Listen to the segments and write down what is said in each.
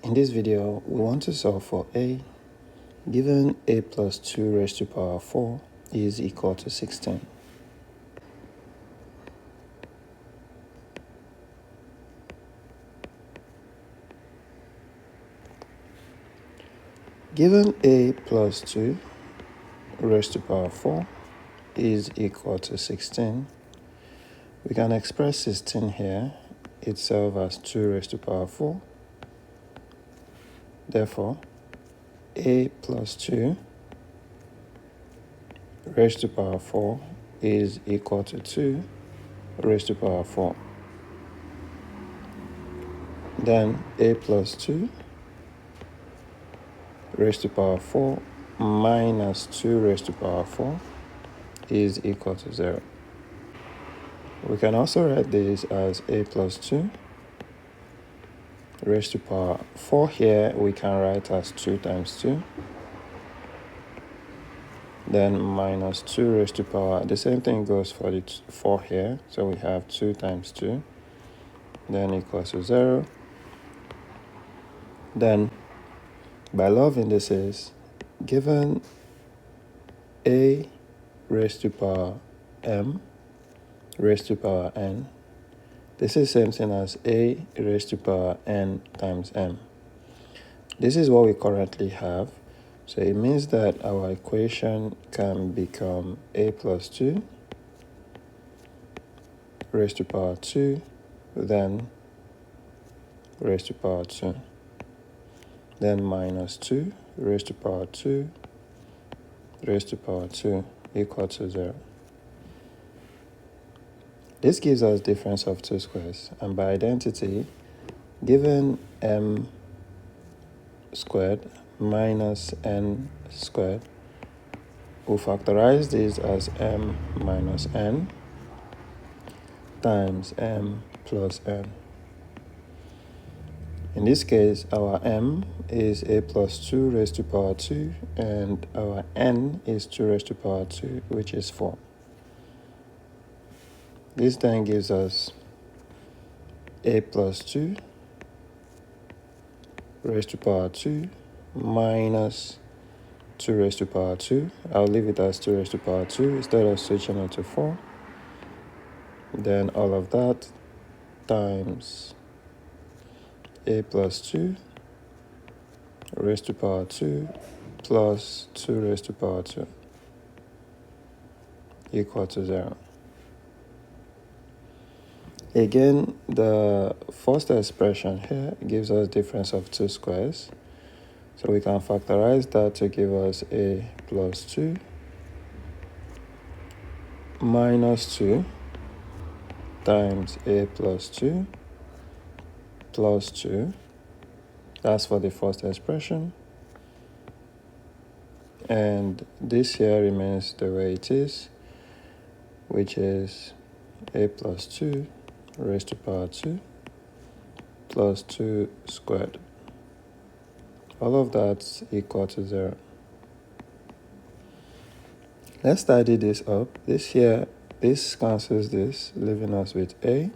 In this video, we want to solve for a. Given a plus 2 raised to power 4 is equal to 16. Given a plus 2 raised to power 4 is equal to 16, we can express 16 here itself as 2 raised to power 4. Therefore, a plus 2 raised to power 4 is equal to 2 raised to power 4. Then a plus 2 raised to power 4 minus 2 raised to power 4 is equal to 0. We can also write this as a plus 2 raised to power 4 here we can write as 2 times 2. Then minus 2 raised to power, the same thing goes for the 4 here. So we have 2 times 2, then equals to 0. Then, by law of indices, given a raised to power m raised to power n, this is the same thing as a raised to power n times m. This is what we currently have. So it means that our equation can become a plus 2 raised to power 2, then raised to power 2, then minus 2 raised to power 2 raised to power 2 equal to 0. This gives us difference of two squares, and by identity, given m squared minus n squared, we'll factorize this as m minus n times m plus n. In this case, our m is a plus 2 raised to power 2, and our n is 2 raised to power 2, which is 4. This then gives us a plus 2 raised to power 2 minus 2 raised to power 2. I'll leave it as 2 raised to power 2 instead of switching it to 4. Then all of that times a plus 2 raised to power 2 plus 2 raised to power 2 equal to 0. Again, the first expression here gives us difference of two squares. So we can factorize that to give us a plus 2 minus 2 times a plus 2 plus 2. That's for the first expression. And this here remains the way it is, which is a plus 2 raised to power 2 plus 2 squared. All of that's equal to 0. Let's tidy this up. This cancels this, leaving us with a.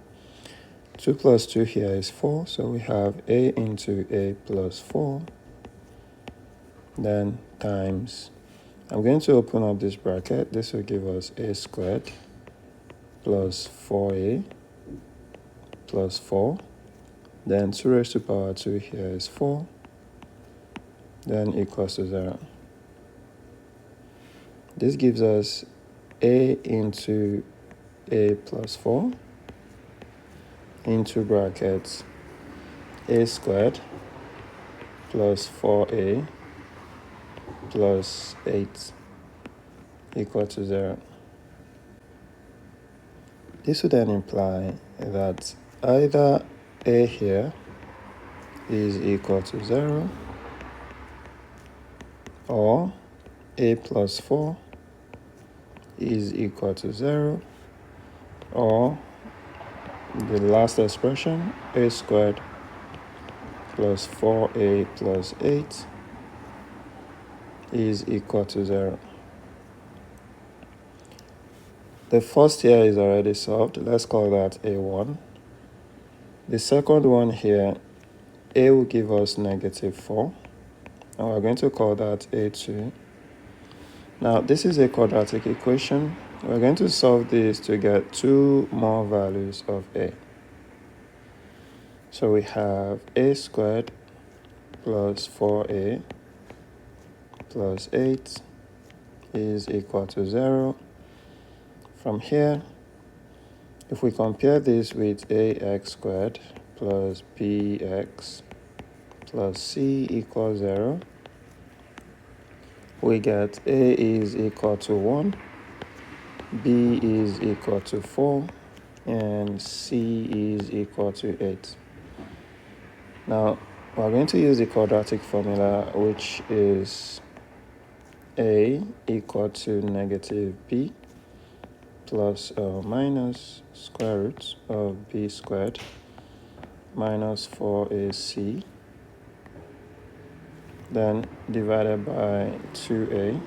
2 plus 2 here is 4, so we have a into a plus 4. Then times, I'm going to open up this bracket. This will give us a squared plus 4a plus 4. Then 2 raised to power 2 here is 4. Then equals to 0. This gives us a into a plus 4 into brackets a squared plus 4a plus 8 equal to 0. This would then imply that either a here is equal to 0 or a plus 4 is equal to 0, or the last expression, a squared plus 4a plus 8 is equal to 0. The first here is already solved. Let's call that a1. The second one here A will give us -4, and we're going to call that A2. Now, this is a quadratic equation. We're going to solve this to get 2 more values of A. So we have A squared plus 4A plus 8 is equal to 0. From here, if we compare this with ax squared plus bx plus c equals 0, we get a is equal to 1, b is equal to 4, and c is equal to 8. Now, we're going to use the quadratic formula, which is a equal to -b plus or minus square root of b squared minus 4ac, then divided by 2a.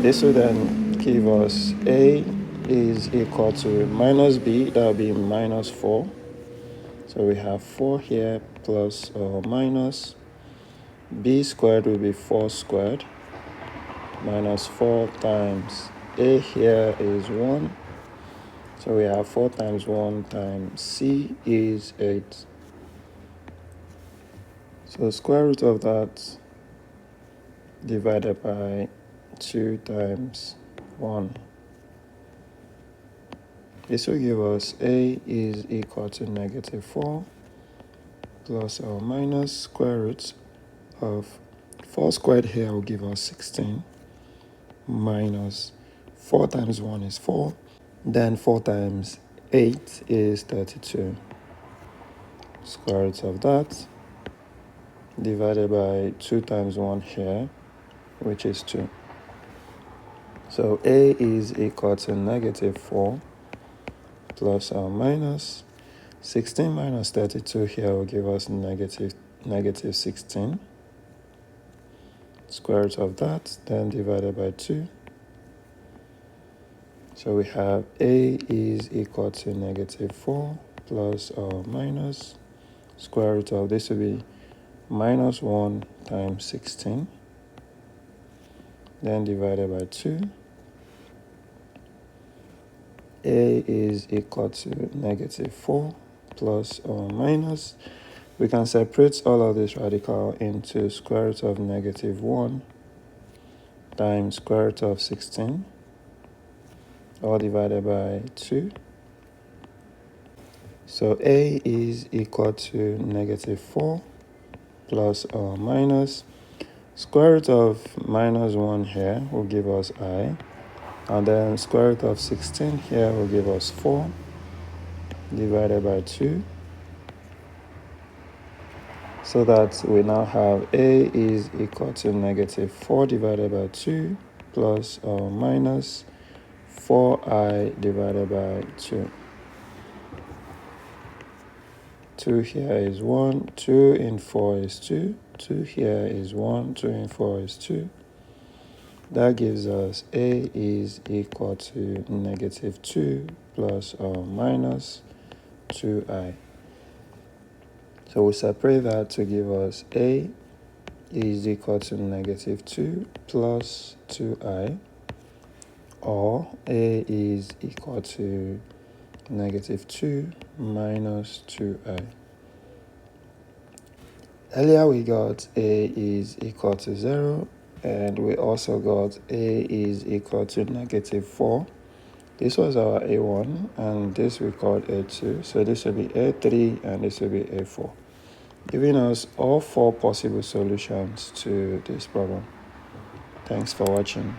This will then give us a is equal to minus b, that will be -4. So we have 4 here plus or minus b squared will be 4 squared minus 4 times a here is 1. So we have 4 times 1 times c is 8. So square root of that divided by 2 times 1. This will give us a is equal to -4 plus or minus square root of 4 squared here will give us 16 minus 4 times 1 is 4. Then 4 times 8 is 32. Square root of that divided by 2 times 1 here, which is 2. So a is equal to -4 plus or minus 16 minus 32 here will give us negative 16. Square root of that, then divided by 2. So we have a is equal to -4 plus or minus square root of this will be -1 times 16, then divided by 2. A is equal to -4 plus or minus. We can separate all of this radical into square root of -1 times square root of 16, all divided by 2. So a is equal to -4 plus or minus square root of -1 here will give us I, and then square root of 16 here will give us 4 divided by 2. So that we now have a is equal to -4 divided by 2 plus or minus 4i divided by 2. 2 here is 1, 2 in 4 is 2, 2 here is 1, 2 in 4 is 2. That gives us a is equal to -2 plus or minus 2i. So we separate that to give us a is equal to -2 plus 2i, or a is equal to -2 minus 2i. Earlier we got a is equal to 0, and we also got a is equal to -4. This was our A1, and this we called A2, so this will be A3 and this will be A4, giving us all 4 possible solutions to this problem. Thanks for watching.